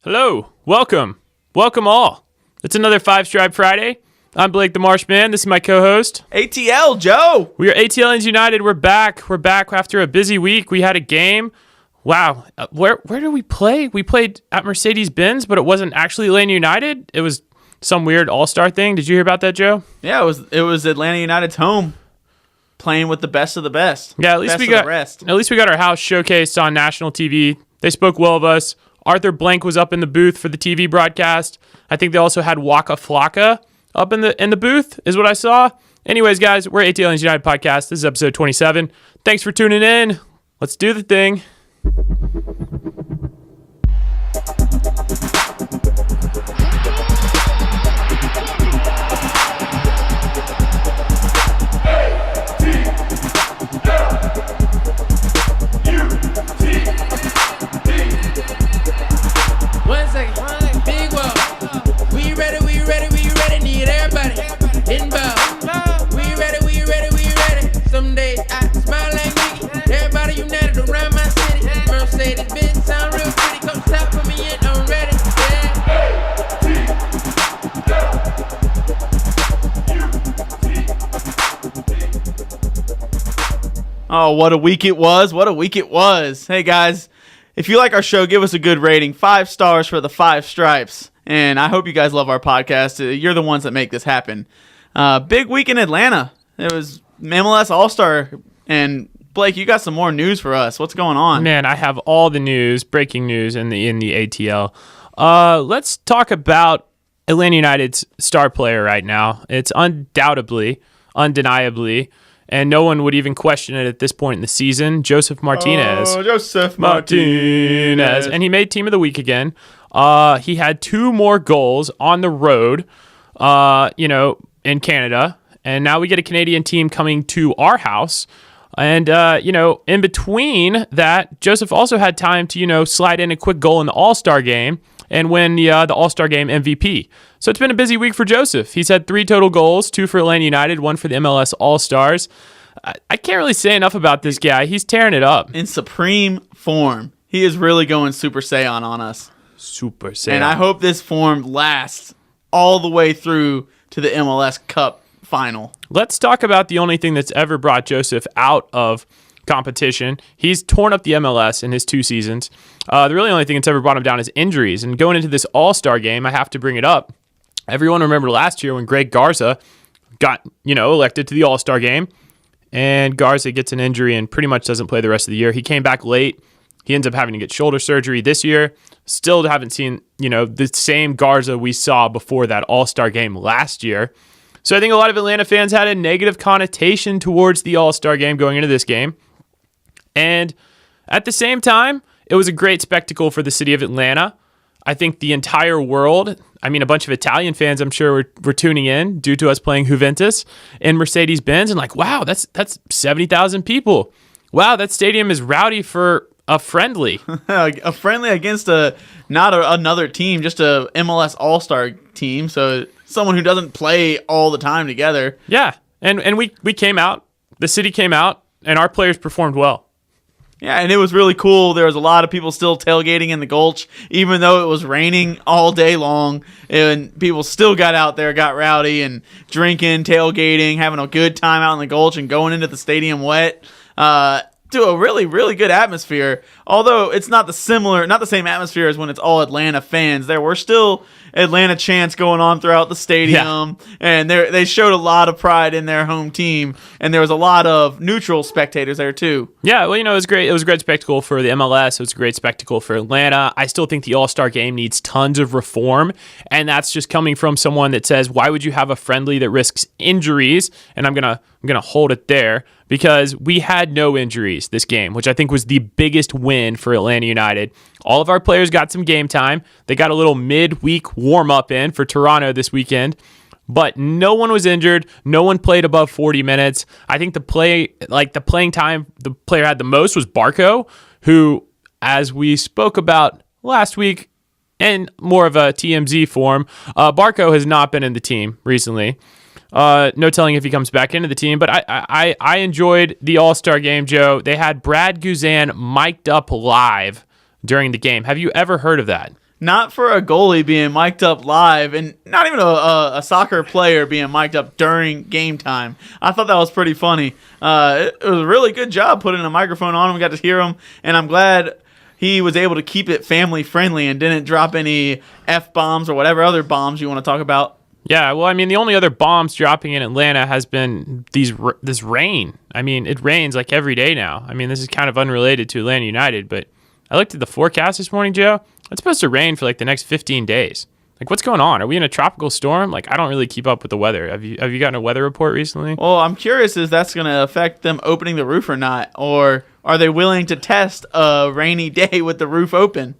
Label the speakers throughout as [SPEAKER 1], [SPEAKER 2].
[SPEAKER 1] Hello, welcome all. It's another Five Stripe Friday. I'm Blake the Marshman. This is my co-host.
[SPEAKER 2] ATL, Joe.
[SPEAKER 1] We are ATLians United. We're back. We're back after a busy week. We had a game. Wow. Where did we play? We played at Mercedes-Benz, but it wasn't actually Atlanta United. It was some weird All Star thing. Did you hear about that, Joe?
[SPEAKER 2] Yeah, it was Atlanta United's home, playing with the best of the best.
[SPEAKER 1] Yeah, at least we got our house showcased on national TV. They spoke well of us. Arthur Blank was up in the booth for the TV broadcast. I think they also had Waka Flocka up in the booth, is what I saw. Anyways, guys, we're ATLians United Podcast. This is episode 27. Thanks for tuning in. Let's do the thing.
[SPEAKER 2] Oh, what a week it was. What a week it was. Hey, guys, if you like our show, give us a good rating. 5 stars for the 5 stripes. And I hope you guys love our podcast. You're the ones that make this happen. Big week in Atlanta. It was MLS All Star. And Blake, you got some more news for us. What's going on?
[SPEAKER 1] Man, I have all the news, breaking news in the ATL. Let's talk about Atlanta United's star player right now. It's undeniably, and no one would even question it at this point in the season, Josef Martinez.
[SPEAKER 2] Oh, Josef Martinez.
[SPEAKER 1] And he made Team of the Week again. He had 2 more goals on the road, in Canada. And now we get a Canadian team coming to our house. And, in between that, Josef also had time to, slide in a quick goal in the All Star game and win the All Star game MVP. So it's been a busy week for Josef. He's had 3 total goals, 2 for Atlanta United, 1 for the MLS All Stars. I can't really say enough about this guy. He's tearing it up.
[SPEAKER 2] In supreme form. He is really going Super Saiyan on us.
[SPEAKER 1] Super Saiyan.
[SPEAKER 2] And I hope this form lasts all the way through to the MLS Cup final.
[SPEAKER 1] Let's talk about the only thing that's ever brought Josef out of competition. He's torn up the MLS in his 2 seasons. The really only thing that's ever brought him down is injuries. And going into this All-Star game, I have to bring it up. Everyone remembered last year when Greg Garza got, elected to the All-Star game, and Garza gets an injury and pretty much doesn't play the rest of the year. He came back late. He ends up having to get shoulder surgery this year. Still haven't seen, the same Garza we saw before that All-Star game last year. So I think a lot of Atlanta fans had a negative connotation towards the All-Star game going into this game. And at the same time, it was a great spectacle for the city of Atlanta. I think the entire world, a bunch of Italian fans, I'm sure, were tuning in due to us playing Juventus in Mercedes-Benz and wow, that's 70,000 people. Wow, that stadium is rowdy for a friendly.
[SPEAKER 2] A friendly against another team, just a MLS All Star team. So someone who doesn't play all the time together.
[SPEAKER 1] Yeah, and we came out, the city came out, and our players performed well.
[SPEAKER 2] Yeah, and it was really cool. There was a lot of people still tailgating in the Gulch, even though it was raining all day long. And people still got out there, got rowdy, and drinking, tailgating, having a good time out in the Gulch and going into the stadium wet. To a really, really good atmosphere. Although it's not the same atmosphere as when it's all Atlanta fans. There were still Atlanta chants going on throughout the stadium, and they showed a lot of pride in their home team, and there was a lot of neutral spectators there too.
[SPEAKER 1] Yeah, well, it was great. It was a great spectacle for the MLS. It was a great spectacle for Atlanta. I still think the All-Star game needs tons of reform, and that's just coming from someone that says, why would you have a friendly that risks injuries? And I'm gonna hold it there, because we had no injuries this game, which I think was the biggest win for Atlanta United. All of our players got some game time. They got a little midweek warm-up in for Toronto this weekend, but no one was injured. No one played above 40 minutes. I think the playing time the player had the most was Barco, who, as we spoke about last week in more of a TMZ form, Barco has not been in the team recently. No telling if he comes back into the team, but I enjoyed the All-Star game, Joe. They had Brad Guzan mic'd up live during the game. Have you ever heard of that?
[SPEAKER 2] Not for a goalie being mic'd up live, and not even a soccer player being mic'd up during game time. I thought that was pretty funny. It was a really good job putting a microphone on him. We got to hear him, and I'm glad he was able to keep it family friendly and didn't drop any F-bombs or whatever other bombs you want to talk about.
[SPEAKER 1] Yeah, well, I mean, the only other bombs dropping in Atlanta has been this rain. I mean, it rains like every day now. I mean, this is kind of unrelated to Atlanta United, but I looked at the forecast this morning, Joe. It's supposed to rain for like the next 15 days. Like, what's going on? Are we in a tropical storm? Like, I don't really keep up with the weather. Have you gotten a weather report recently?
[SPEAKER 2] Well, I'm curious if that's going to affect them opening the roof or not, or are they willing to test a rainy day with the roof open?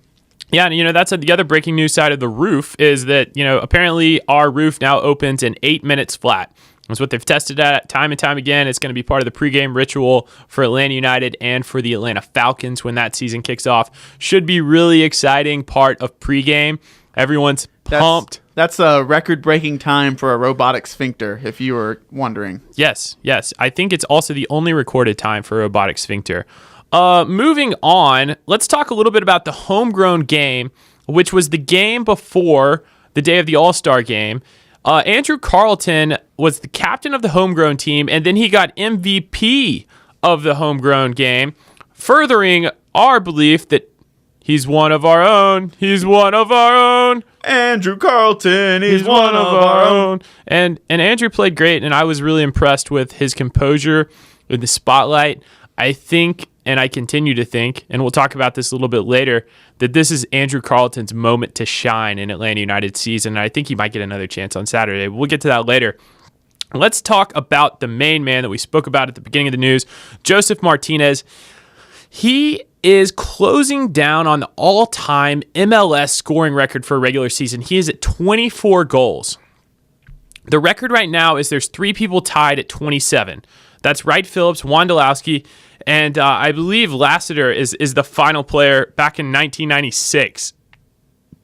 [SPEAKER 1] Yeah, and that's the other breaking news side of the roof is that, apparently our roof now opens in 8 minutes flat. That's what they've tested at time and time again. It's going to be part of the pregame ritual for Atlanta United and for the Atlanta Falcons when that season kicks off. Should be really exciting part of pregame. Everyone's pumped.
[SPEAKER 2] That's a record-breaking time for a robotic sphincter, if you were wondering.
[SPEAKER 1] Yes. I think it's also the only recorded time for a robotic sphincter. Moving on, let's talk a little bit about the homegrown game, which was the game before the day of the All Star game. Andrew Carleton was the captain of the homegrown team, and then he got MVP of the homegrown game, furthering our belief that he's one of our own. He's one of our own.
[SPEAKER 2] Andrew Carleton, he's one of our own.
[SPEAKER 1] And Andrew played great, and I was really impressed with his composure in the spotlight. I think, and I continue to think, and we'll talk about this a little bit later, that this is Andrew Carleton's moment to shine in Atlanta United season. And I think he might get another chance on Saturday. We'll get to that later. Let's talk about the main man that we spoke about at the beginning of the news, Josef Martinez. He is closing down on the all-time MLS scoring record for a regular season. He is at 24 goals. The record right now is there's 3 people tied at 27. That's Wright Phillips, Wondolowski, and I believe Lassiter is the final player back in 1996.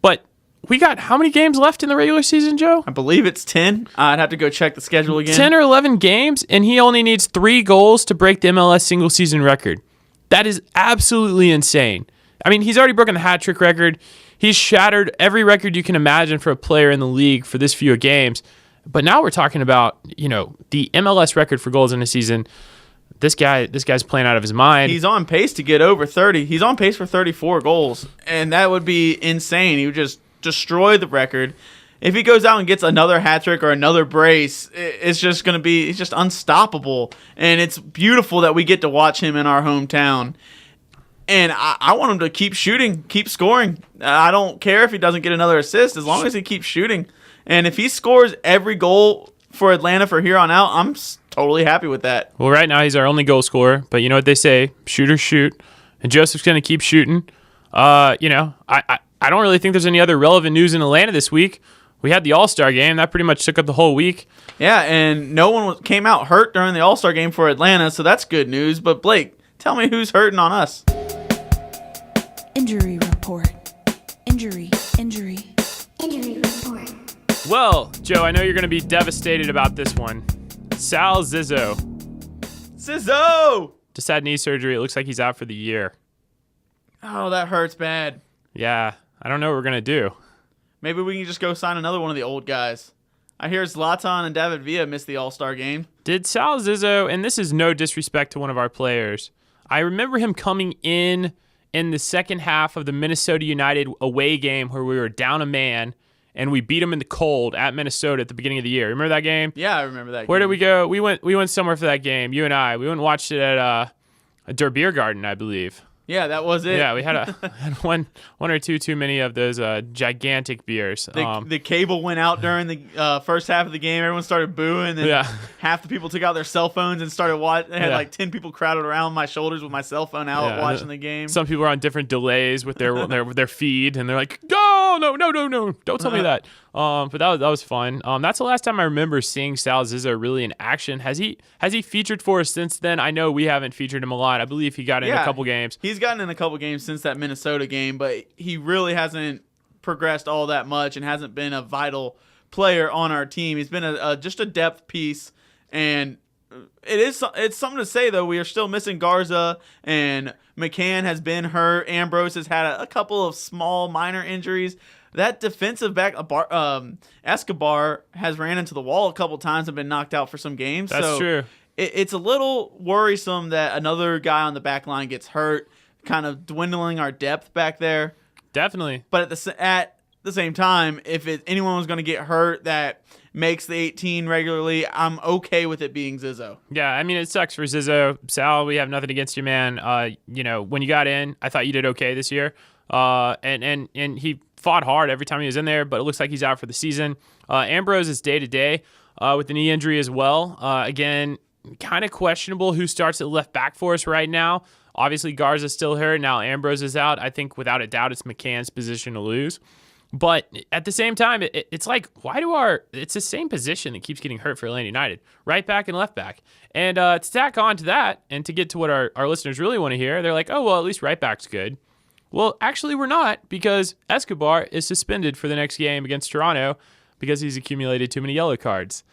[SPEAKER 1] But we got how many games left in the regular season, Joe?
[SPEAKER 2] I believe it's 10. I'd have to go check the schedule again.
[SPEAKER 1] 10 or 11 games, and he only needs 3 goals to break the MLS single-season record. That is absolutely insane. I mean, he's already broken the hat-trick record. He's shattered every record you can imagine for a player in the league for this few games. But now we're talking about, the MLS record for goals in a season. This guy's playing out of his mind.
[SPEAKER 2] He's on pace to get over 30. He's on pace for 34 goals, and that would be insane. He would just destroy the record. If he goes out and gets another hat trick or another brace, it's just going to be he's just unstoppable. And it's beautiful that we get to watch him in our hometown. And I want him to keep shooting, keep scoring. I don't care if he doesn't get another assist as long as he keeps shooting. And if he scores every goal for Atlanta for here on out, I'm totally happy with that.
[SPEAKER 1] Well, right now he's our only goal scorer, but you know what they say, shooters shoot. And Josef's going to keep shooting. I don't really think there's any other relevant news in Atlanta this week. We had the All Star game. That pretty much took up the whole week.
[SPEAKER 2] Yeah, and no one came out hurt during the All Star game for Atlanta, so that's good news. But Blake, tell me who's hurting on us.
[SPEAKER 3] Injury report. Injury report.
[SPEAKER 1] Well, Joe, I know you're going to be devastated about this one. Sal Zizzo just had knee surgery. It looks like he's out for the year.
[SPEAKER 2] Oh, that hurts bad.
[SPEAKER 1] Yeah, I don't know what we're going to do.
[SPEAKER 2] Maybe we can just go sign another one of the old guys. I hear Zlatan and David Villa missed the All-Star game.
[SPEAKER 1] Did Sal Zizzo, and this is no disrespect to one of our players, I remember him coming in the second half of the Minnesota United away game where we were down a man, and we beat them in the cold at Minnesota at the beginning of the year. Remember that game?
[SPEAKER 2] Yeah, I remember that game.
[SPEAKER 1] Where did we go? We went somewhere for that game, you and I. We went and watched it at a Der Beer Garden, I believe.
[SPEAKER 2] Yeah, that was it.
[SPEAKER 1] Yeah, we had one or two too many of those gigantic beers.
[SPEAKER 2] The cable went out during the first half of the game. Everyone started booing, and half the people took out their cell phones and started watching. They had like 10 people crowded around my shoulders with my cell phone out watching the game.
[SPEAKER 1] Some people were on different delays with their feed, and they're like, no, don't tell me that. But that was fun. That's the last time I remember seeing Sal Zizzo really in action. Has he featured for us since then? I know we haven't featured him a lot. I believe he got in a couple games.
[SPEAKER 2] He's gotten in a couple games since that Minnesota game, but he really hasn't progressed all that much and hasn't been a vital player on our team. He's been just a depth piece, and it's something to say though. We are still missing Garza, and McCann has been hurt. Ambrose has had a couple of small minor injuries. That defensive back, Escobar, has ran into the wall a couple times and been knocked out for some games.
[SPEAKER 1] That's true.
[SPEAKER 2] It's a little worrisome that another guy on the back line gets hurt, kind of dwindling our depth back there.
[SPEAKER 1] Definitely.
[SPEAKER 2] But at the same time, if anyone was going to get hurt that makes the 18 regularly, I'm okay with it being Zizzo.
[SPEAKER 1] Yeah, I mean, it sucks for Zizzo. Sal, we have nothing against you, man. When you got in, I thought you did okay this year. And he fought hard every time he was in there, but it looks like he's out for the season. Ambrose is day-to-day with the knee injury as well. Again, kind of questionable who starts at left back for us right now. Obviously, Garza's still hurt. Now Ambrose is out. I think without a doubt it's McCann's position to lose. But at the same time, it's like, it's the same position that keeps getting hurt for Atlanta United, right back and left back. And to tack on to that, and to get to what our listeners really want to hear, they're like, oh, well, at least right back's good. Well, actually, we're not, because Escobar is suspended for the next game against Toronto because he's accumulated too many yellow cards.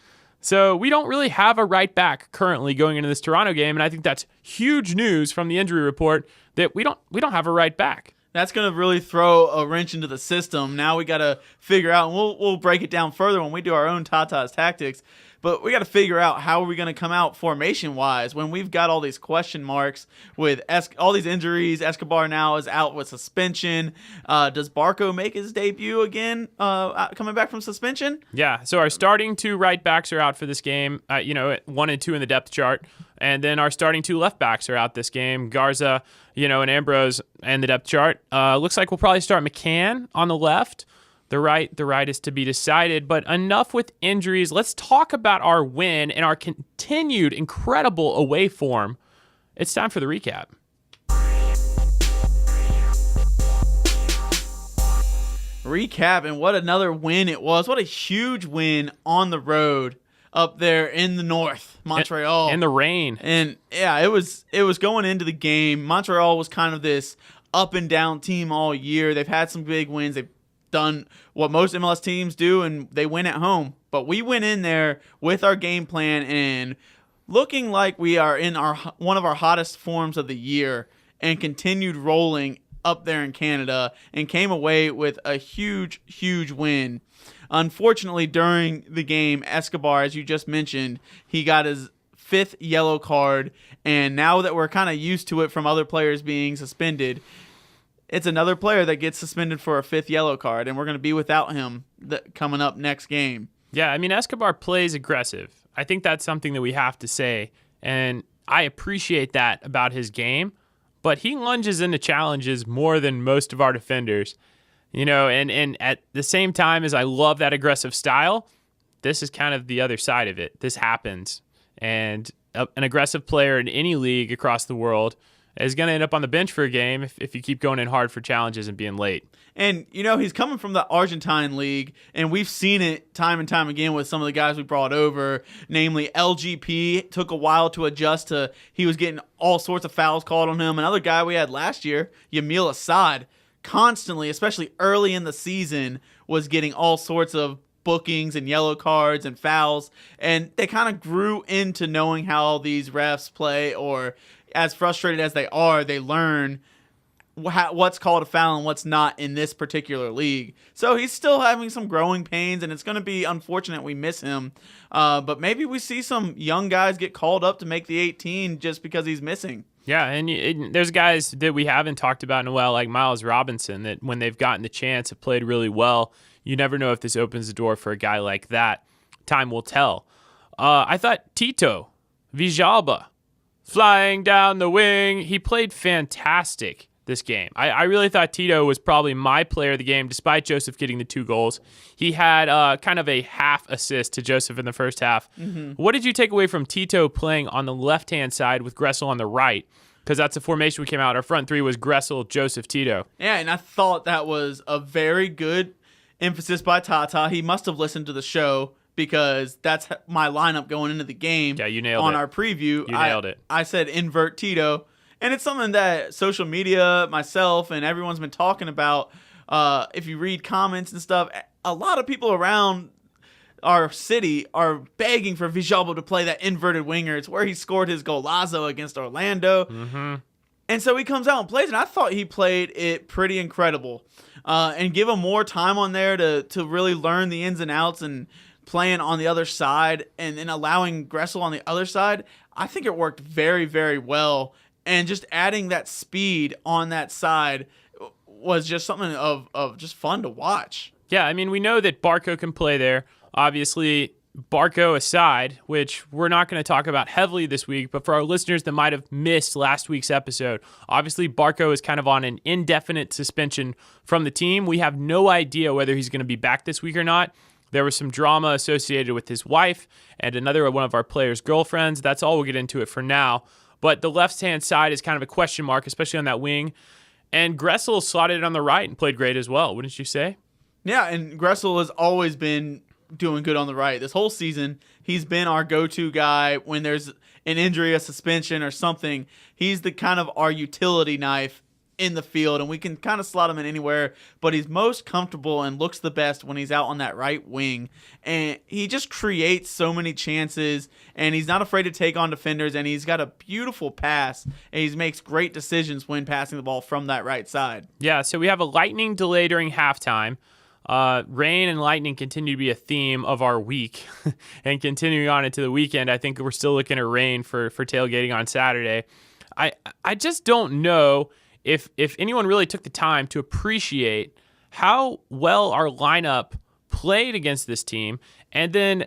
[SPEAKER 1] So we don't really have a right back currently going into this Toronto game, and I think that's huge news from the injury report that we don't have a right back.
[SPEAKER 2] That's going to really throw a wrench into the system. Now we got to figure out, and we'll break it down further when we do our own Tata's tactics, but we got to figure out how are we going to come out formation-wise when we've got all these question marks with all these injuries. Escobar now is out with suspension. Does Barco make his debut again coming back from suspension?
[SPEAKER 1] Yeah, so our starting two right backs are out for this game, 1 and 2 in the depth chart. And then our starting two left backs are out this game. Garza, and Ambrose and the depth chart. Looks like we'll probably start McCann on the left. The right is to be decided. But enough with injuries. Let's talk about our win and our continued incredible away form. It's time for the recap.
[SPEAKER 2] Recap, and what another win it was. What a huge win on the road up there in the north, Montreal.
[SPEAKER 1] In the rain.
[SPEAKER 2] And yeah, it was going into the game. Montreal was kind of this up and down team all year. They've had some big wins. They've done what most MLS teams do, and they win at home. But we went in there with our game plan and looking like we are in one of our hottest forms of the year, and continued rolling up there in Canada and came away with a huge, huge win. Unfortunately, during the game, Escobar, as you just mentioned, he got his 5th yellow card, and now that we're kind of used to it from other players being suspended, it's another player that gets suspended for a 5th yellow card, and we're going to be without him coming up next game.
[SPEAKER 1] Yeah, I mean, Escobar plays aggressive. I think that's something that we have to say, and I appreciate that about his game, but he lunges into challenges more than most of our defenders. And at the same time as I love that aggressive style, this is kind of the other side of it. This happens. And an aggressive player in any league across the world is going to end up on the bench for a game if you keep going in hard for challenges and being late.
[SPEAKER 2] And, he's coming from the Argentine league, and we've seen it time and time again with some of the guys we brought over, namely LGP. Took a while to adjust to, he was getting all sorts of fouls called on him. Another guy we had last year, Yamil Assad, constantly, especially early in the season, was getting all sorts of bookings and yellow cards and fouls, and they kind of grew into knowing how these refs play, or as frustrated as they are, they learn what's called a foul and what's not in this particular league. So he's still having some growing pains, and it's going to be unfortunate we miss him, but maybe we see some young guys get called up to make the 18 just because he's missing.
[SPEAKER 1] Yeah, and there's guys that we haven't talked about in a while, like Miles Robinson, that when they've gotten the chance have played really well. You never know if this opens the door for a guy like that. Time will tell. I thought Tito Villalba, flying down the wing, he played fantastic this game. I really thought Tito was probably my player of the game, despite Josef getting the 2 goals. He had kind of a half assist to Josef in the first half. Mm-hmm. What did you take away from Tito playing on the left-hand side with Gressel on the right? Because that's the formation we came out. Our front 3 was Gressel, Josef, Tito.
[SPEAKER 2] Yeah, and I thought that was a very good emphasis by Tata. He must have listened to the show, because that's my lineup going into the game.
[SPEAKER 1] Yeah, you nailed it.
[SPEAKER 2] On our preview,
[SPEAKER 1] you nailed it.
[SPEAKER 2] I said invert Tito. And it's something that social media, myself, and everyone's been talking about. If you read comments and stuff, a lot of people around our city are begging for Villalba to play that inverted winger. It's where he scored his golazo against Orlando.
[SPEAKER 1] Mm-hmm.
[SPEAKER 2] And so he comes out and plays, and I thought he played it pretty incredible. And give him more time on there to really learn the ins and outs and playing on the other side and then allowing Gressel on the other side, I think it worked very, very well. And just adding that speed on that side was just something of just fun to watch.
[SPEAKER 1] Yeah, I mean, we know that Barco can play there. Obviously, Barco aside, which we're not going to talk about heavily this week, but for our listeners that might have missed last week's episode, obviously Barco is kind of on an indefinite suspension from the team. We have no idea whether he's going to be back this week or not. There was some drama associated with his wife and another one of our players' girlfriends. That's all we'll get into it for now. But the left-hand side is kind of a question mark, especially on that wing. And Gressel slotted it on the right and played great as well, wouldn't you say?
[SPEAKER 2] Yeah, and Gressel has always been doing good on the right. This whole season, he's been our go-to guy when there's an injury, a suspension, or something. He's the kind of our utility knife in the field, and we can kind of slot him in anywhere, but he's most comfortable and looks the best when he's out on that right wing. And he just creates so many chances, and he's not afraid to take on defenders, and he's got a beautiful pass, and he makes great decisions when passing the ball from that right side.
[SPEAKER 1] Yeah, so we have a lightning delay during halftime. Rain and lightning continue to be a theme of our week, and continuing on into the weekend, I think we're still looking at rain for tailgating on Saturday. I just don't know if anyone really took the time to appreciate how well our lineup played against this team, and then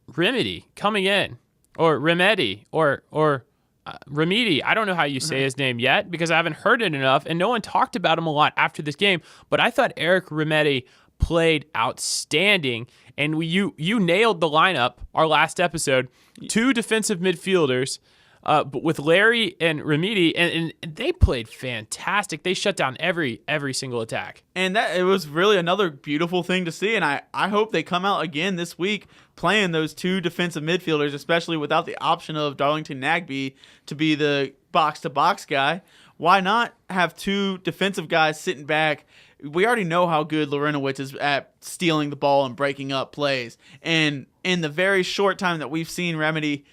[SPEAKER 1] Remedy coming in, or Remedy, or Remedy. I don't know how you say his name yet because I haven't heard it enough, and no one talked about him a lot after this game, but I thought Eric Remedy played outstanding, and you nailed the lineup our last episode. 2 defensive midfielders, but with Larry and Remedy, and they played fantastic. They shut down every single attack.
[SPEAKER 2] And that it was really another beautiful thing to see, and I hope they come out again this week playing those 2 defensive midfielders, especially without the option of Darlington Nagbe to be the box-to-box guy. Why not have 2 defensive guys sitting back? We already know how good Lorenowitz is at stealing the ball and breaking up plays. And in the very short time that we've seen Remedy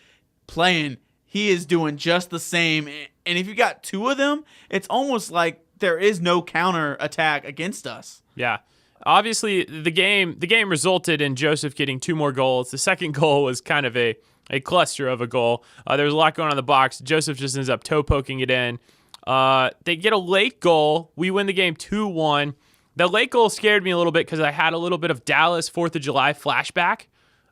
[SPEAKER 2] playing, he is doing just the same. And if you got 2 of them, it's almost like there is no counter attack against us.
[SPEAKER 1] Yeah. Obviously, the game resulted in Josef getting 2 more goals. The second goal was kind of a cluster of a goal. There was a lot going on in the box. Josef just ends up toe poking it in. They get a late goal. We win the game 2-1. The late goal scared me a little bit because I had a little bit of Dallas 4th of July flashback.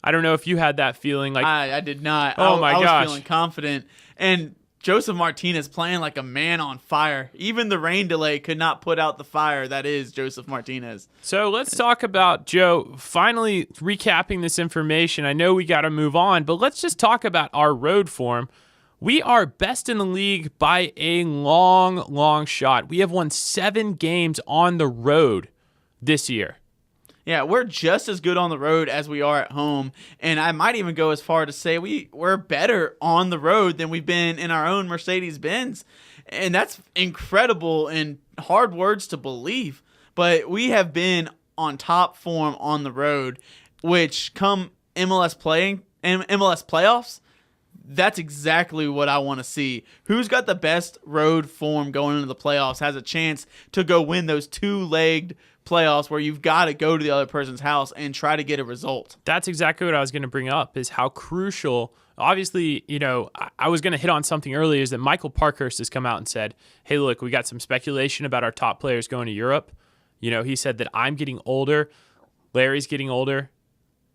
[SPEAKER 1] I don't know if you had that feeling. Like
[SPEAKER 2] I did not.
[SPEAKER 1] Oh my gosh.
[SPEAKER 2] I was feeling confident. And Josef Martinez playing like a man on fire. Even the rain delay could not put out the fire that is Josef Martinez.
[SPEAKER 1] So let's talk about, Joe, finally recapping this information. I know we got to move on, but let's just talk about our road form. We are best in the league by a long shot. We have won 7 games on the road this year.
[SPEAKER 2] Yeah, we're just as good on the road as we are at home. And I might even go as far to say we're better on the road than we've been in our own Mercedes-Benz. And that's incredible and hard words to believe. But we have been on top form on the road, which come MLS playoffs, that's exactly what I want to see. Who's got the best road form going into the playoffs has a chance to go win those 2-legged playoffs where you've got to go to the other person's house and try to get a result.
[SPEAKER 1] That's exactly what I was going to bring up, is how crucial. Obviously, I was going to hit on something earlier, is that Michael Parkhurst has come out and said, hey, look, we got some speculation about our top players going to Europe. He said that I'm getting older, Larry's getting older.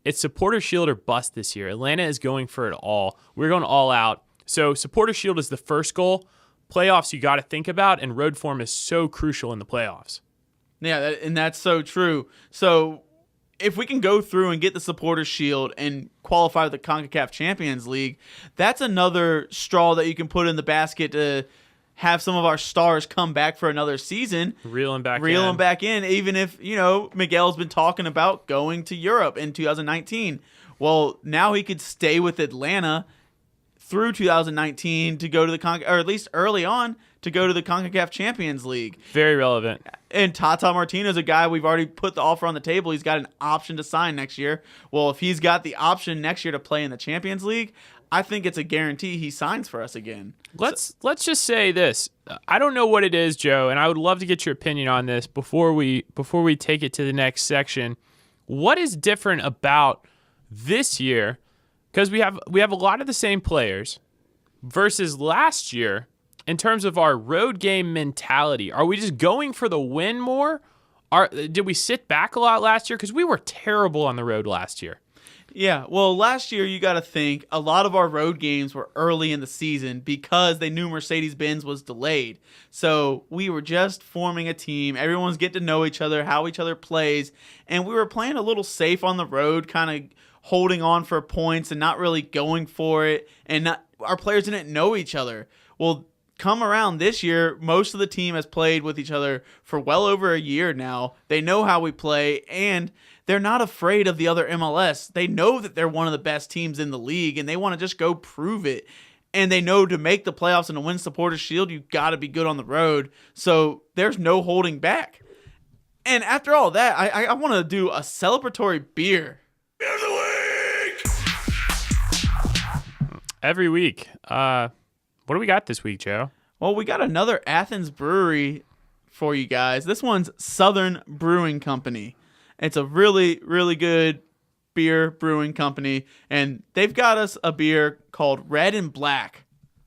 [SPEAKER 1] It's Supporter Shield or bust this year. Atlanta is going for it all. We're going all out. So Supporter Shield is the first goal. Playoffs you got to think about, and road form is so crucial in the playoffs.
[SPEAKER 2] Yeah, and that's so true. So if we can go through and get the Supporter Shield and qualify for the CONCACAF Champions League, that's another straw that you can put in the basket to have some of our stars come back for another season.
[SPEAKER 1] Reel them
[SPEAKER 2] back in, even if, Miguel's been talking about going to Europe in 2019. Well, now he could stay with Atlanta through 2019 to go to the or at least early on to go to the CONCACAF Champions League.
[SPEAKER 1] Very relevant.
[SPEAKER 2] And Tata Martino is a guy we've already put the offer on the table. He's got an option to sign next year. Well, if he's got the option next year to play in the Champions League, I think it's a guarantee he signs for us again.
[SPEAKER 1] Let's just say this. I don't know what it is, Joe, and I would love to get your opinion on this before we take it to the next section. What is different about this year? Because we have a lot of the same players versus last year in terms of our road game mentality. Are we just going for the win more? Did we sit back a lot last year? Because we were terrible on the road last year.
[SPEAKER 2] Yeah, well, last year you got to think a lot of our road games were early in the season because they knew Mercedes-Benz was delayed. So we were just forming a team. Everyone's getting to know each other, how each other plays, and we were playing a little safe on the road, kind of holding on for points and not really going for it. And our players didn't know each other. Well, come around this year, most of the team has played with each other for well over a year now. They know how we play, and they're not afraid of the other MLS. They know that they're one of the best teams in the league, and they want to just go prove it. And they know to make the playoffs and to win Supporters Shield, you got to be good on the road. So there's no holding back. And after all that, I want to do a celebratory beer. Beer of the week!
[SPEAKER 1] Every week. What do we got this week, Joe?
[SPEAKER 2] Well, we got another Athens brewery for you guys. This one's Southern Brewing Company. It's a really, really good beer brewing company, and they've got us a beer called Red and Black.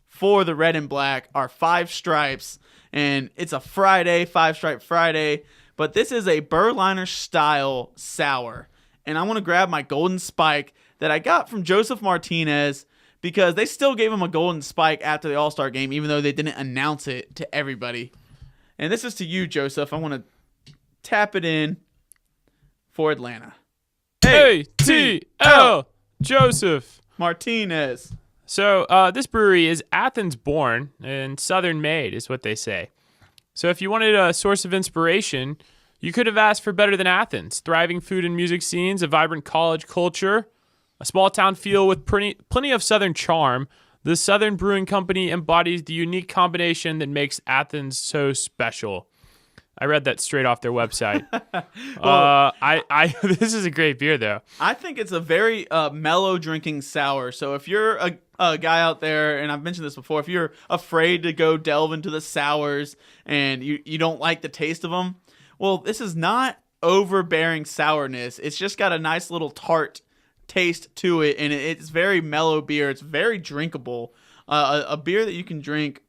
[SPEAKER 2] For the Red and Black, our 5 stripes, and it's a Friday, 5-stripe Friday, but this is a Berliner style sour, and I want to grab my golden spike that I got from Josef Martinez because they still gave him a golden spike after the All-Star game, even though they didn't announce it to everybody. And this is to you, Joseph. I want to tap it in for Atlanta.
[SPEAKER 1] ATL Josef
[SPEAKER 2] Martinez.
[SPEAKER 1] So this brewery is Athens born and Southern made is what they say. So if you wanted a source of inspiration, you could have asked for better than Athens. Thriving food and music scenes, a vibrant college culture, a small town feel with plenty of Southern charm. The Southern Brewing Company embodies the unique combination that makes Athens so special. I read that straight off their website. This is a great beer, though.
[SPEAKER 2] I think it's a very mellow drinking sour. So if you're a guy out there, and I've mentioned this before, if you're afraid to go delve into the sours and you don't like the taste of them, well, this is not overbearing sourness. It's just got a nice little tart taste to it, and it's very mellow beer. It's very drinkable. A beer that you can drink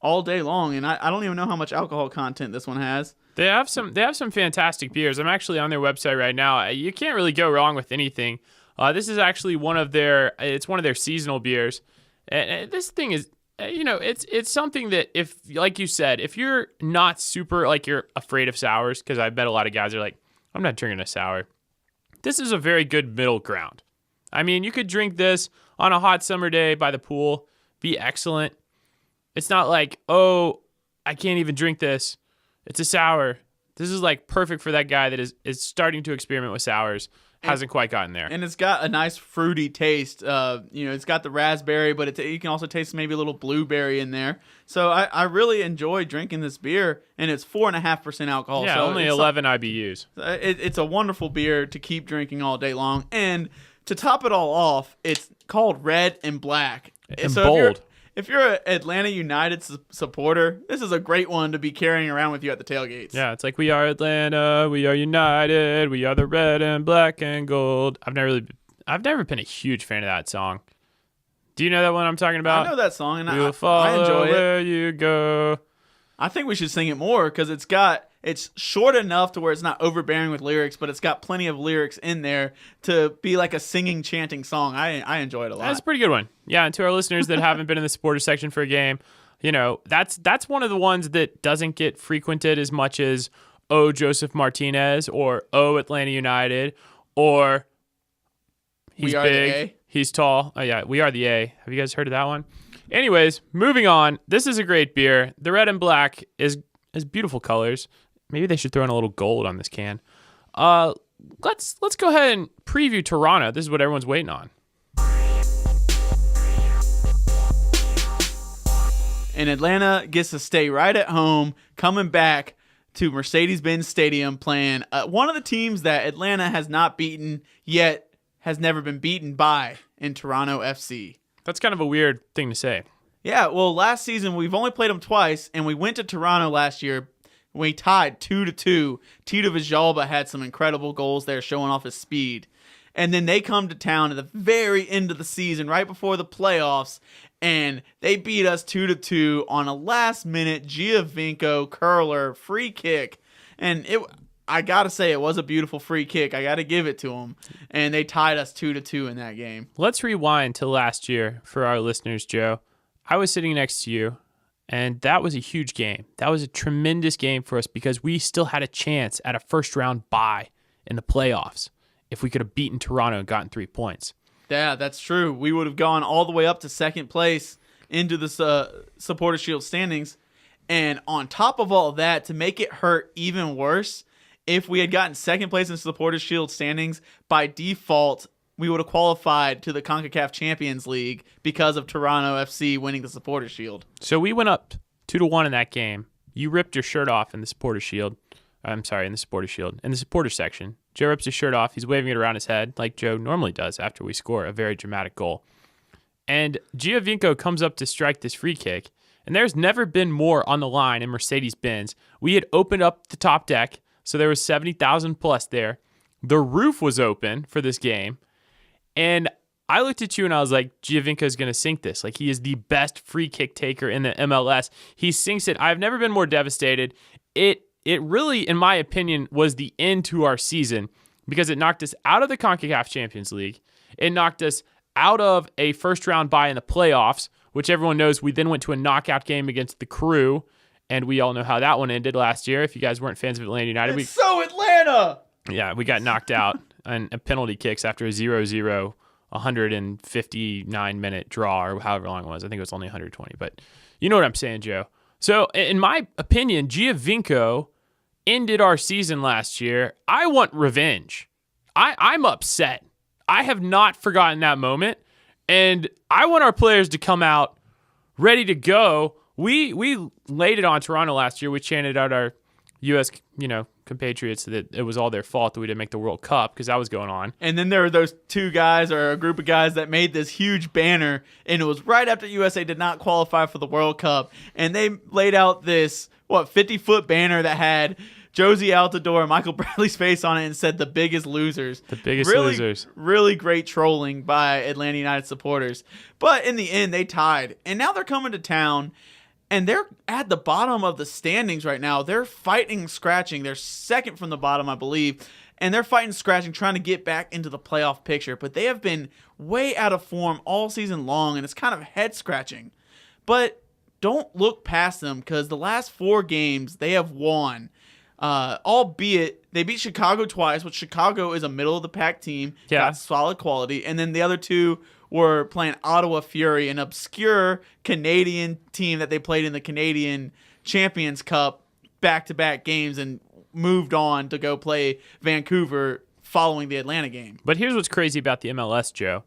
[SPEAKER 2] all day long, and I don't even know how much alcohol content this one has.
[SPEAKER 1] They have some fantastic beers. I'm actually on their website right now. You can't really go wrong with anything. This is actually one of their seasonal beers. And this thing is, it's something that if, like you said, if you're not super, like you're afraid of sours, because I bet a lot of guys are like, I'm not drinking a sour. This is a very good middle ground. I mean, you could drink this on a hot summer day by the pool, be excellent. It's not like, oh, I can't even drink this. It's a sour. This is like perfect for that guy that is starting to experiment with sours. Hasn't quite gotten there.
[SPEAKER 2] And it's got a nice fruity taste. It's got the raspberry, but you can also taste maybe a little blueberry in there. So I really enjoy drinking this beer, and it's 4.5% alcohol.
[SPEAKER 1] Yeah,
[SPEAKER 2] so
[SPEAKER 1] only 11 IBUs.
[SPEAKER 2] It's a wonderful beer to keep drinking all day long. And to top it all off, it's called Red and Black.
[SPEAKER 1] And so bold.
[SPEAKER 2] If you're an Atlanta United supporter, this is a great one to be carrying around with you at the tailgates.
[SPEAKER 1] Yeah, it's like, we are Atlanta, we are United, we are the red and black and gold. I've never been a huge fan of that song. Do you know that one I'm talking about?
[SPEAKER 2] I know that song, and
[SPEAKER 1] We'll
[SPEAKER 2] I
[SPEAKER 1] follow
[SPEAKER 2] enjoy it.
[SPEAKER 1] where you go.
[SPEAKER 2] I think we should sing it more because it's short enough to where it's not overbearing with lyrics, but it's got plenty of lyrics in there to be like a singing, chanting song. I enjoy it a lot.
[SPEAKER 1] That's a pretty good one. Yeah, and to our listeners that haven't been in the supporter section for a game, that's one of the ones that doesn't get frequented as much as Oh Josef Martinez or Oh Atlanta United or He's
[SPEAKER 2] We Are
[SPEAKER 1] Big,
[SPEAKER 2] the A.
[SPEAKER 1] He's Tall. Oh yeah, We Are the A. Have you guys heard of that one? Anyways, moving on. This is a great beer. The Red and Black is beautiful colors. Maybe they should throw in a little gold on this can. Let's go ahead and preview Toronto. This is what everyone's waiting on.
[SPEAKER 2] and Atlanta gets to stay right at home, coming back to Mercedes-Benz Stadium, playing one of the teams that Atlanta has not beaten yet, has never been beaten by in Toronto FC.
[SPEAKER 1] That's kind of a weird thing to say.
[SPEAKER 2] Yeah, well, last season we've only played them twice, and we went to Toronto last year. We tied 2-2. Tito Villalba had some incredible goals there, showing off his speed. And then they come to town at the very end of the season, right before the playoffs, and they beat us 2-2 on a last-minute Giovinco curler free kick. And I got to say, it was a beautiful free kick. I got to give it to them. And they tied us 2-2 in that game.
[SPEAKER 1] Let's rewind to last year for our listeners, Joe. I was sitting next to you, and that was a huge game. That was a tremendous game for us because we still had a chance at a first-round bye in the playoffs if we could have beaten Toronto and gotten 3 points.
[SPEAKER 2] Yeah, that's true. We would have gone all the way up to second place into the Supporters' Shield standings. And on top of all that, to make it hurt even worse, if we had gotten second place in Supporters' Shield standings, by default, we would have qualified to the CONCACAF Champions League because of Toronto FC winning the Supporters' Shield.
[SPEAKER 1] So we went up 2-1 in that game. You ripped your shirt off in the Supporters' Shield. In the Supporters' Shield. In the Supporters section. Joe rips his shirt off. He's waving it around his head like Joe normally does after we score a very dramatic goal. And Giovinco comes up to strike this free kick. And there's never been more on the line in Mercedes-Benz. We had opened up the top deck, so there was 70,000 plus there. The roof was open for this game. And I looked at you and I was like, Giovinco's going to sink this. Like, he is the best free kick taker in the MLS. He sinks it. I've never been more devastated. It really, in my opinion, was the end to our season because it knocked us out of the CONCACAF Champions League. It knocked us out of a first-round bye in the playoffs, which everyone knows we then went to a knockout game against the Crew, and we all know how that one ended last year. If you guys weren't fans of Atlanta United.
[SPEAKER 2] So Atlanta!
[SPEAKER 1] Yeah, we got knocked out on penalty kicks after a 0-0, 159-minute draw, or however long it was. I think it was only 120, but you know what I'm saying, Joe. So, in my opinion, Giovinco ended our season last year. I want revenge. I'm upset. I have not forgotten that moment, and I want our players to come out ready to go. We laid it on Toronto last year. We chanted out our U.S. compatriots that it was all their fault that we didn't make the World Cup because that was going on.
[SPEAKER 2] And then there were those two guys or a group of guys that made this huge banner, and it was right after USA did not qualify for the World Cup, and they laid out this 50-foot banner that had Josie Altidore and Michael Bradley's face on it and said the biggest losers.
[SPEAKER 1] The biggest losers.
[SPEAKER 2] Really great trolling by Atlanta United supporters. But in the end, they tied. And now they're coming to town, and they're at the bottom of the standings right now. They're fighting, scratching. They're second from the bottom, I believe. And they're fighting, scratching, trying to get back into the playoff picture. But they have been way out of form all season long, and it's kind of head-scratching. But don't look past them because the last 4 games they have won. Albeit they beat Chicago twice, which Chicago is a middle-of-the-pack team.
[SPEAKER 1] Yeah.
[SPEAKER 2] Got solid quality. And then the other 2 were playing Ottawa Fury, an obscure Canadian team that they played in the Canadian Champions Cup back-to-back games and moved on to go play Vancouver following the Atlanta game.
[SPEAKER 1] But here's what's crazy about the MLS, Joe.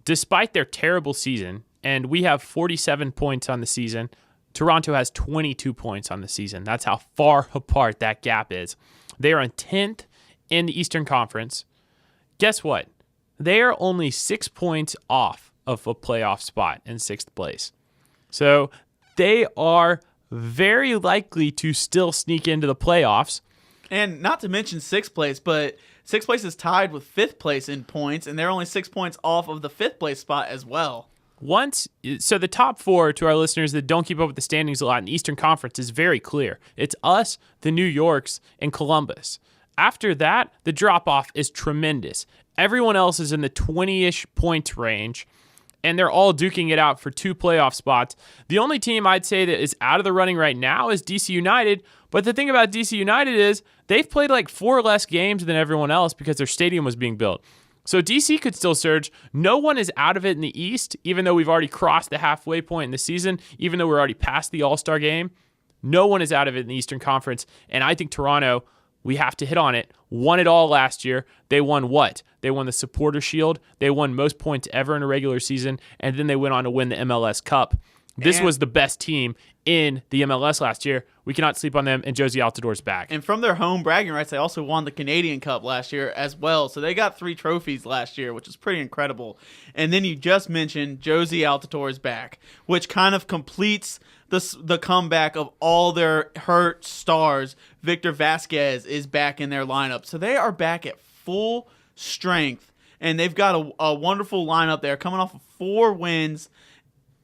[SPEAKER 1] Despite their terrible season, and we have 47 points on the season, Toronto has 22 points on the season. That's how far apart that gap is. They are in 10th in the Eastern Conference. Guess what? They are only 6 points off of a playoff spot in 6th place. So they are very likely to still sneak into the playoffs.
[SPEAKER 2] And not to mention 6th place, but 6th place is tied with 5th place in points, and they're only 6 points off of the 5th place spot as well.
[SPEAKER 1] So the top 4, to our listeners that don't keep up with the standings a lot in the Eastern Conference, is very clear. It's us, the New Yorks, and Columbus. After that, the drop-off is tremendous. Everyone else is in the 20-ish points range, and they're all duking it out for 2 playoff spots. The only team I'd say that is out of the running right now is DC United, but the thing about DC United is they've played like 4 less games than everyone else because their stadium was being built. So DC could still surge. No one is out of it in the East, even though we've already crossed the halfway point in the season, even though we're already past the All Star game. No one is out of it in the Eastern Conference. And I think Toronto, we have to hit on it, won it all last year. They won what? They won the Supporter Shield. They won most points ever in a regular season. And then they went on to win the MLS Cup. This was the best team in the MLS last year. We cannot sleep on them, and Josie Altidor's back.
[SPEAKER 2] And from their home bragging rights, they also won the Canadian Cup last year as well. So they got 3 trophies last year, which is pretty incredible. And then you just mentioned Josie Altidor is back, which kind of completes the comeback of all their hurt stars. Victor Vasquez is back in their lineup. So they are back at full strength, and they've got a wonderful lineup there coming off of 4 wins.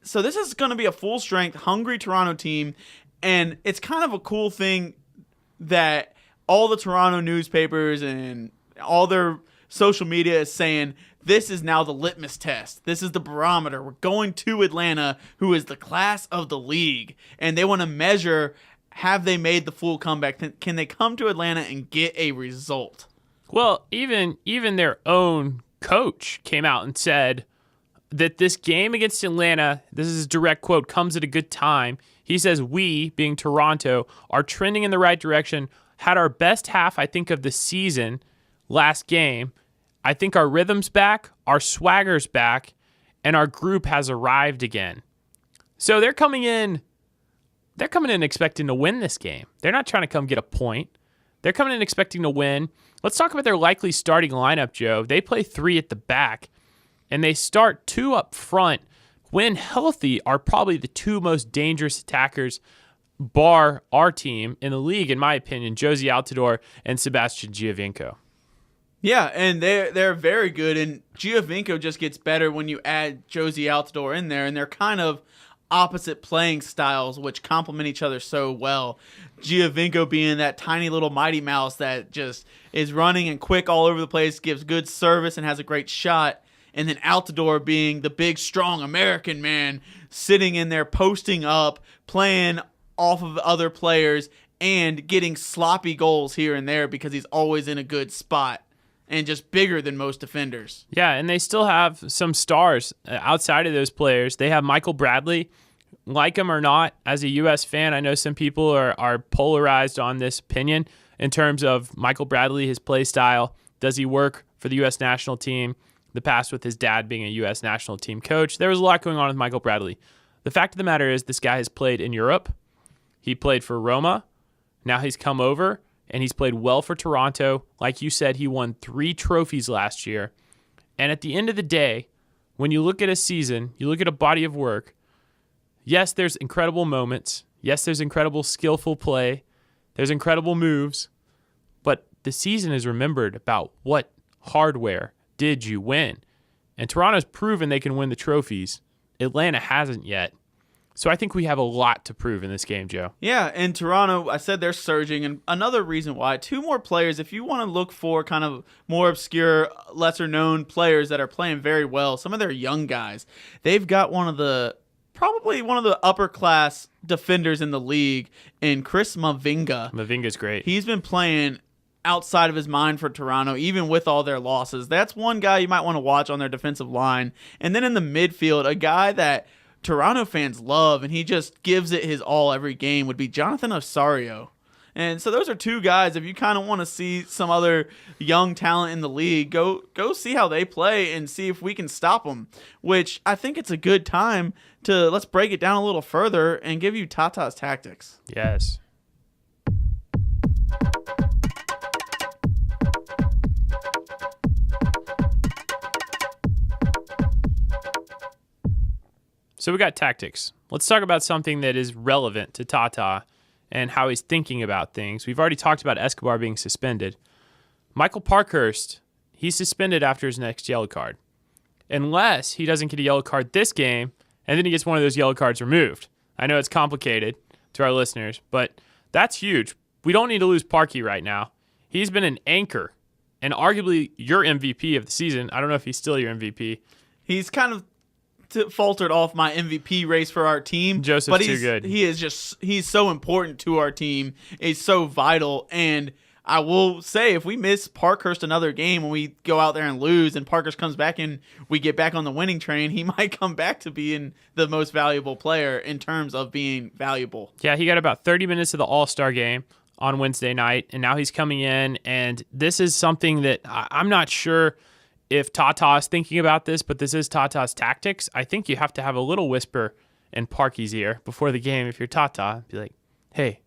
[SPEAKER 2] So this is going to be a full-strength, hungry Toronto team, and it's kind of a cool thing that all the Toronto newspapers and all their social media is saying this is now the litmus test. This is the barometer. We're going to Atlanta, who is the class of the league, and they want to measure, have they made the full comeback? Can they come to Atlanta and get a result?
[SPEAKER 1] Well, even their own coach came out and said that this game against Atlanta, this is a direct quote, comes at a good time. He says, we, being Toronto, are trending in the right direction. Had our best half, I think, of the season last game. I think our rhythm's back, our swagger's back, and our group has arrived again. So they're coming in expecting to win this game. They're not trying to come get a point. They're coming in expecting to win. Let's talk about their likely starting lineup, Joe. They play 3 at the back, and they start 2 up front. When healthy, are probably the 2 most dangerous attackers, bar our team in the league, in my opinion, Josie Altidor and Sebastian Giovinco.
[SPEAKER 2] Yeah, and they're very good, and Giovinco just gets better when you add Josie Altidor in there, and they're kind of opposite playing styles, which complement each other so well. Giovinco being that tiny little Mighty Mouse that just is running and quick all over the place, gives good service, and has a great shot. And then Altidor being the big, strong American man, sitting in there, posting up, playing off of other players, and getting sloppy goals here and there because he's always in a good spot and just bigger than most defenders.
[SPEAKER 1] Yeah, and they still have some stars outside of those players. They have Michael Bradley. Like him or not, as a U.S. fan, I know some people are polarized on this opinion in terms of Michael Bradley, his play style. Does he work for the U.S. national team? The past with his dad being a U.S. national team coach. There was a lot going on with Michael Bradley. The fact of the matter is this guy has played in Europe. He played for Roma. Now he's come over, and he's played well for Toronto. Like you said, he won 3 trophies last year. And at the end of the day, when you look at a season, you look at a body of work, yes, there's incredible moments. Yes, there's incredible skillful play. There's incredible moves. But the season is remembered about what hardware did you win. And Toronto's proven they can win the trophies. Atlanta hasn't yet. So I think we have a lot to prove in this game, Joe.
[SPEAKER 2] Yeah, and Toronto, I said they're surging. And another reason why, 2 more players, if you want to look for kind of more obscure, lesser-known players that are playing very well, some of their young guys, they've got probably one of the upper-class defenders in the league in Chris Mavinga.
[SPEAKER 1] Mavinga's great.
[SPEAKER 2] He's been playing outside of his mind for Toronto, even with all their losses. That's one guy you might want to watch on their defensive line. And then in the midfield, a guy that Toronto fans love, and he just gives it his all every game, would be Jonathan Osorio. And so those are 2 guys. If you kind of want to see some other young talent in the league, go see how they play and see if we can stop them, which I think it's a good time to let's break it down a little further and give you Tata's tactics.
[SPEAKER 1] Yes. So we got tactics. Let's talk about something that is relevant to Tata and how he's thinking about things. We've already talked about Escobar being suspended. Michael Parkhurst, he's suspended after his next yellow card. Unless he doesn't get a yellow card this game, and then he gets one of those yellow cards removed. I know it's complicated to our listeners, but that's huge. We don't need to lose Parky right now. He's been an anchor and arguably your MVP of the season. I don't know if he's still your MVP.
[SPEAKER 2] He's kind of faltered off my MVP race for our team.
[SPEAKER 1] Joseph's
[SPEAKER 2] but
[SPEAKER 1] too good.
[SPEAKER 2] He's so important to our team. He's so vital. And I will say, if we miss Parkhurst another game when we go out there and lose and Parkhurst comes back and we get back on the winning train, he might come back to being the most valuable player in terms of being valuable.
[SPEAKER 1] Yeah, he got about 30 minutes of the All Star game on Wednesday night, and now he's coming in, and this is something that I'm not sure if Tata is thinking about this, but this is Tata's tactics. I think you have to have a little whisper in Parky's ear before the game, if you're Tata, be like, hey,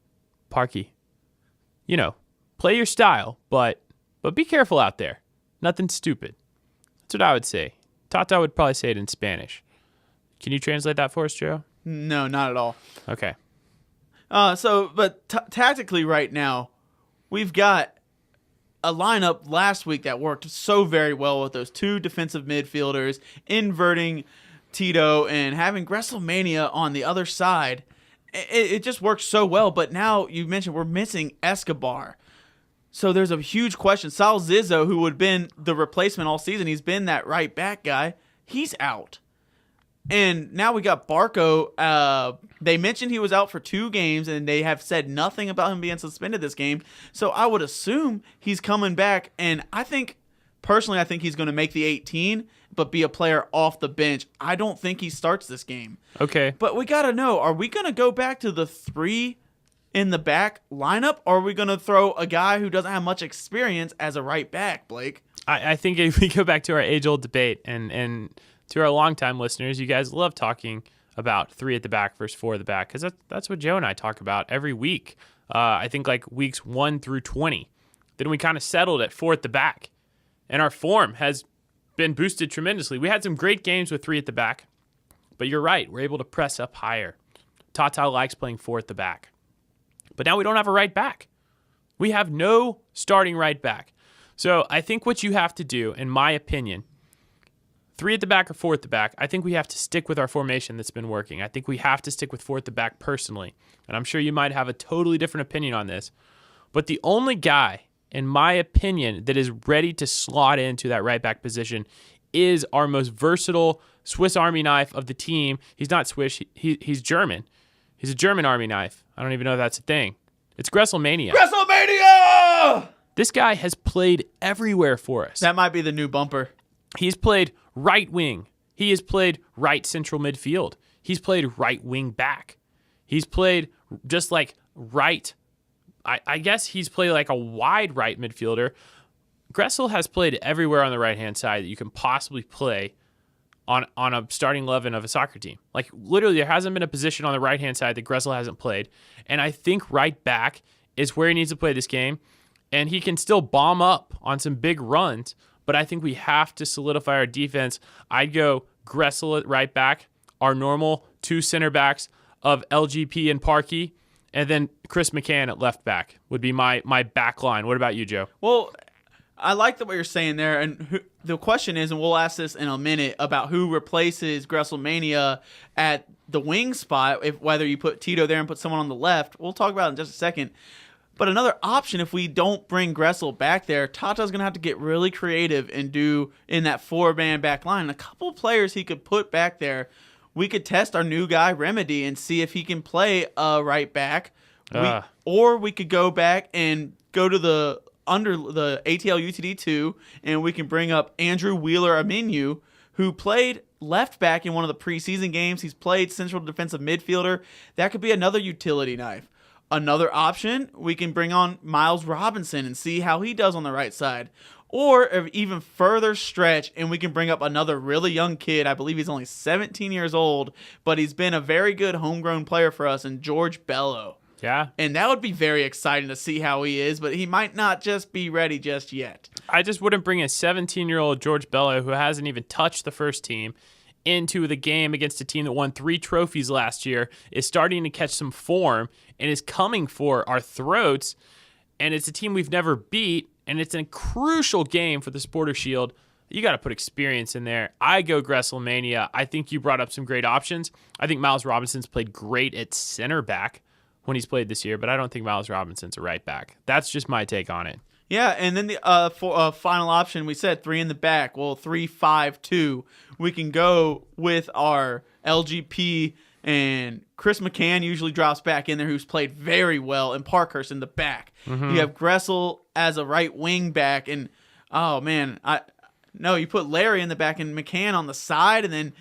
[SPEAKER 1] Parky, play your style, but be careful out there. Nothing stupid. That's what I would say. Tata would probably say it in Spanish. Can you translate that for us, Joe?
[SPEAKER 2] No, not at all.
[SPEAKER 1] Okay.
[SPEAKER 2] But tactically right now, we've got a lineup last week that worked so very well with those two defensive midfielders, inverting Tito and having WrestleMania on the other side. It just works so well. But now you mentioned we're missing Escobar. So there's a huge question. Sal Zizzo, who would have been the replacement all season, he's been that right back guy. He's out. And now we got Barco. They mentioned he was out for 2 games, and they have said nothing about him being suspended this game. So I would assume he's coming back. And I think he's going to make the 18, but be a player off the bench. I don't think he starts this game.
[SPEAKER 1] Okay.
[SPEAKER 2] But we got to know, are we going to go back to the 3 in the back lineup, or are we going to throw a guy who doesn't have much experience as a right back, Blake?
[SPEAKER 1] I think if we go back to our age-old debate, and to our longtime listeners, you guys love talking about 3 at the back versus 4 at the back, because that's what Joe and I talk about every week. I think like weeks 1 through 20. Then we kind of settled at 4 at the back, and our form has been boosted tremendously. We had some great games with 3 at the back, but you're right. We're able to press up higher. Tata likes playing 4 at the back. But now we don't have a right back. We have no starting right back. So I think what you have to do, in my opinion, 3 at the back or 4 at the back, I think we have to stick with our formation that's been working. I think we have to stick with 4 at the back personally. And I'm sure you might have a totally different opinion on this. But the only guy, in my opinion, that is ready to slot into that right back position is our most versatile Swiss Army knife of the team. He's not Swiss. He's German. He's a German Army knife. I don't even know if that's a thing. It's WrestleMania.
[SPEAKER 2] WrestleMania!
[SPEAKER 1] This guy has played everywhere for us.
[SPEAKER 2] That might be the new bumper.
[SPEAKER 1] He's played right wing. He has played right central midfield. He's played right wing back. He's played just like right. I guess he's played like a wide right midfielder. Gressel has played everywhere on the right-hand side that you can possibly play on a starting 11 of a soccer team. Like, literally, there hasn't been a position on the right-hand side that Gressel hasn't played. And I think right back is where he needs to play this game. And he can still bomb up on some big runs, but I think we have to solidify our defense. I'd go Gressel at right back, our normal 2 center backs of LGP and Parkey, and then Chris McCann at left back would be my back line. What about you, Joe?
[SPEAKER 2] Well, I like what you're saying there, and the question is, and we'll ask this in a minute, about who replaces WrestleMania at the wing spot, whether you put Tito there and put someone on the left. We'll talk about it in just a second. But another option, if we don't bring Gressel back there, Tata's going to have to get really creative and do in that 4-man back line. A couple players he could put back there. We could test our new guy, Remedy, and see if he can play right back. Or we could go back and go to under the ATL UTD 2, and we can bring up Andrew Wheeler-Aminu, who played left back in one of the preseason games. He's played central defensive midfielder. That could be another utility knife. Another option, we can bring on Miles Robinson and see how he does on the right side. Or even further stretch, and we can bring up another really young kid. I believe he's only 17 years old, but he's been a very good homegrown player for us, and George Bello.
[SPEAKER 1] Yeah.
[SPEAKER 2] And that would be very exciting to see how he is, but he might not just be ready just yet.
[SPEAKER 1] I just wouldn't bring a 17-year-old George Bello, who hasn't even touched the first team, into the game against a team that won 3 trophies last year, is starting to catch some form, and is coming for our throats. And it's a team we've never beat, and it's a crucial game for the Supporter Shield. You got to put experience in there. I go WrestleMania. I think you brought up some great options. I think Miles Robinson's played great at center back when he's played this year, but I don't think Miles Robinson's a right back. That's just my take on it.
[SPEAKER 2] Yeah, and then the final option, we said 3 in the back. Well, 3-5-2. We can go with our LGP, and Chris McCann usually drops back in there, who's played very well, and Parkhurst in the back. Mm-hmm. You have Gressel as a right wing back, and oh man, you put Larry in the back and McCann on the side, and then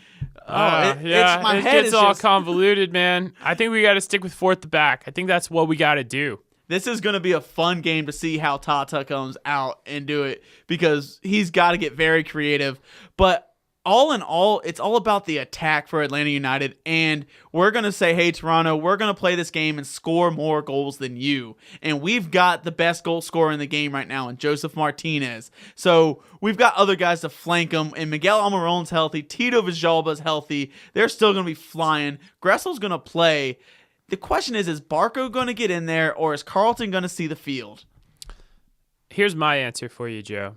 [SPEAKER 1] it gets all convoluted, man. I think we got to stick with 4 at the back. I think that's what we got to do.
[SPEAKER 2] This is going to be a fun game to see how Tata comes out and do it, because he's got to get very creative. But all in all, it's all about the attack for Atlanta United, and we're going to say, hey, Toronto, we're going to play this game and score more goals than you. And we've got the best goal scorer in the game right now in Josef Martinez. So we've got other guys to flank him, and Miguel Almiron's healthy. Tito Villalba's healthy. They're still going to be flying. Gressel's going to play. The question is Barco going to get in there, or is Carlton going to see the field?
[SPEAKER 1] Here's my answer for you, Joe.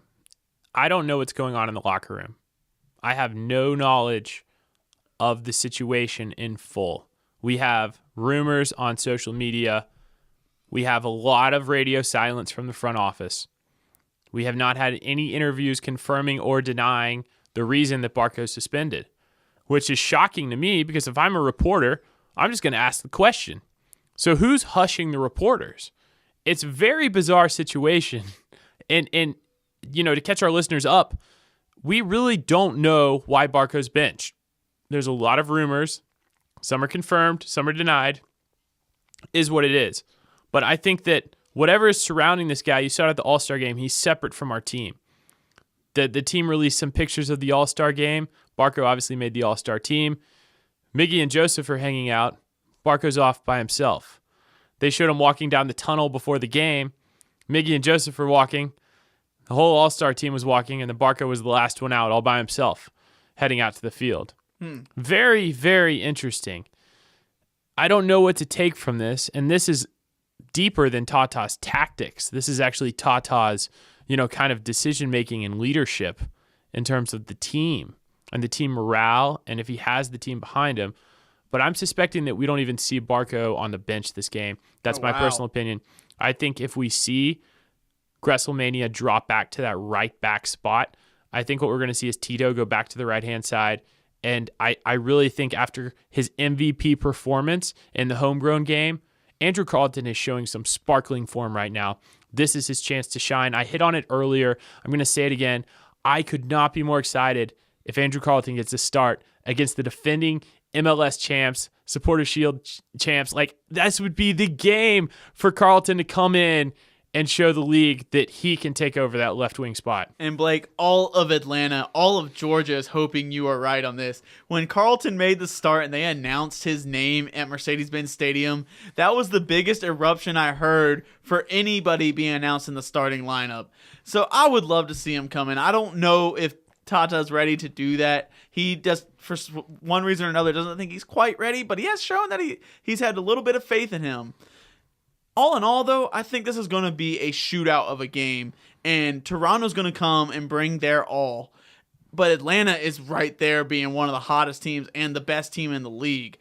[SPEAKER 1] I don't know what's going on in the locker room. I have no knowledge of the situation in full. We have rumors on social media. We have a lot of radio silence from the front office. We have not had any interviews confirming or denying the reason that Barco's suspended, which is shocking to me because if I'm a reporter, I'm just going to ask the question. So who's hushing the reporters? It's a very bizarre situation. And to catch our listeners up, we really don't know why Barco's benched. There's a lot of rumors. Some are confirmed, some are denied. Is what it is. But I think that whatever is surrounding this guy, you saw it at the All Star game, he's separate from our team. The team released some pictures of the All Star game. Barco obviously made the All Star team. Miggy and Josef are hanging out. Barco's off by himself. They showed him walking down the tunnel before the game. Miggy and Josef are walking. The whole All-Star team was walking, and the Barco was the last one out all by himself, heading out to the field. Very, very interesting. I don't know what to take from this, and this is deeper than Tata's tactics. This is actually Tata's, kind of decision-making and leadership in terms of the team and the team morale, and if he has the team behind him. But I'm suspecting that we don't even see Barco on the bench this game. That's my personal opinion. I think if we see Gresselmania drop back to that right back spot, I think what we're going to see is Tito go back to the right-hand side. And I really think after his MVP performance in the homegrown game, Andrew Carleton is showing some sparkling form right now. This is his chance to shine. I hit on it earlier. I'm going to say it again. I could not be more excited if Andrew Carleton gets a start against the defending MLS champs, Supporter Shield champs. Like, this would be the game for Carleton to come in and show the league that he can take over that left wing spot.
[SPEAKER 2] And Blake, all of Atlanta, all of Georgia is hoping you are right on this. When Carlton made the start and they announced his name at Mercedes-Benz Stadium, that was the biggest eruption I heard for anybody being announced in the starting lineup. So I would love to see him come in. I don't know if Tata's ready to do that. He just, for one reason or another, doesn't think he's quite ready, but he has shown that he's had a little bit of faith in him. All in all, though, I think this is going to be a shootout of a game, and Toronto's going to come and bring their all. But Atlanta is right there being one of the hottest teams and the best team in the league.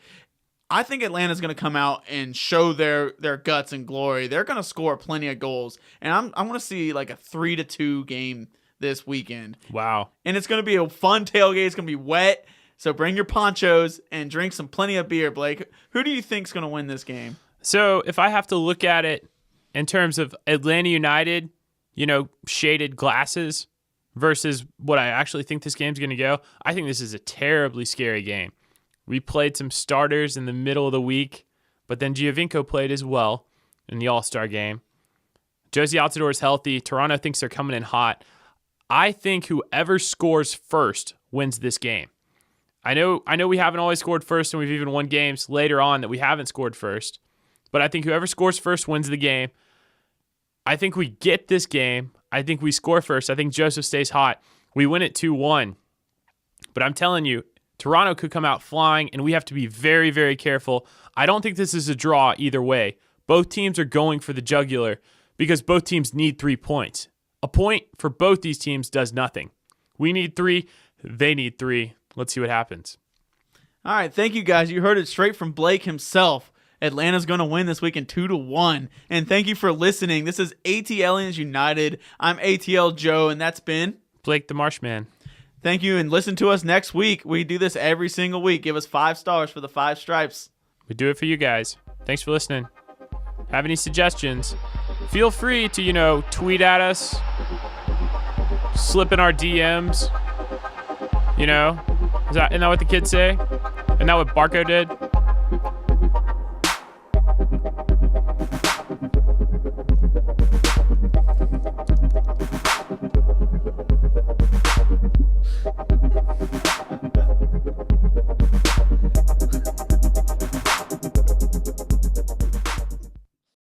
[SPEAKER 2] I think Atlanta's going to come out and show their guts and glory. They're going to score plenty of goals, and I'm going to see like a 3-2 game this weekend.
[SPEAKER 1] Wow.
[SPEAKER 2] And it's going to be a fun tailgate. It's going to be wet, so bring your ponchos and drink some plenty of beer, Blake. Who do you think's going to win this game?
[SPEAKER 1] So if I have to look at it in terms of Atlanta United, shaded glasses versus what I actually think this game's going to go, I think this is a terribly scary game. We played some starters in the middle of the week, but then Giovinco played as well in the All-Star game. Josie Altidore is healthy. Toronto thinks they're coming in hot. I think whoever scores first wins this game. I know we haven't always scored first, and we've even won games later on that we haven't scored first. But I think whoever scores first wins the game. I think we get this game. I think we score first. I think Josef stays hot. We win it 2-1. But I'm telling you, Toronto could come out flying, and we have to be very, very careful. I don't think this is a draw either way. Both teams are going for the jugular because both teams need 3 points. A point for both these teams does nothing. We need 3. They need 3. Let's see what happens.
[SPEAKER 2] All right, thank you, guys. You heard it straight from Blake himself. Atlanta's going to win this weekend 2-1. And thank you for listening. This is ATLians United. I'm ATL Joe, and that's been
[SPEAKER 1] Blake the Marshman.
[SPEAKER 2] Thank you, and listen to us next week. We do this every single week. Give us 5 stars for the 5 stripes.
[SPEAKER 1] We do it for you guys. Thanks for listening. Have any suggestions? Feel free to, tweet at us, slip in our DMs. Isn't that what the kids say? Isn't that what Barco did?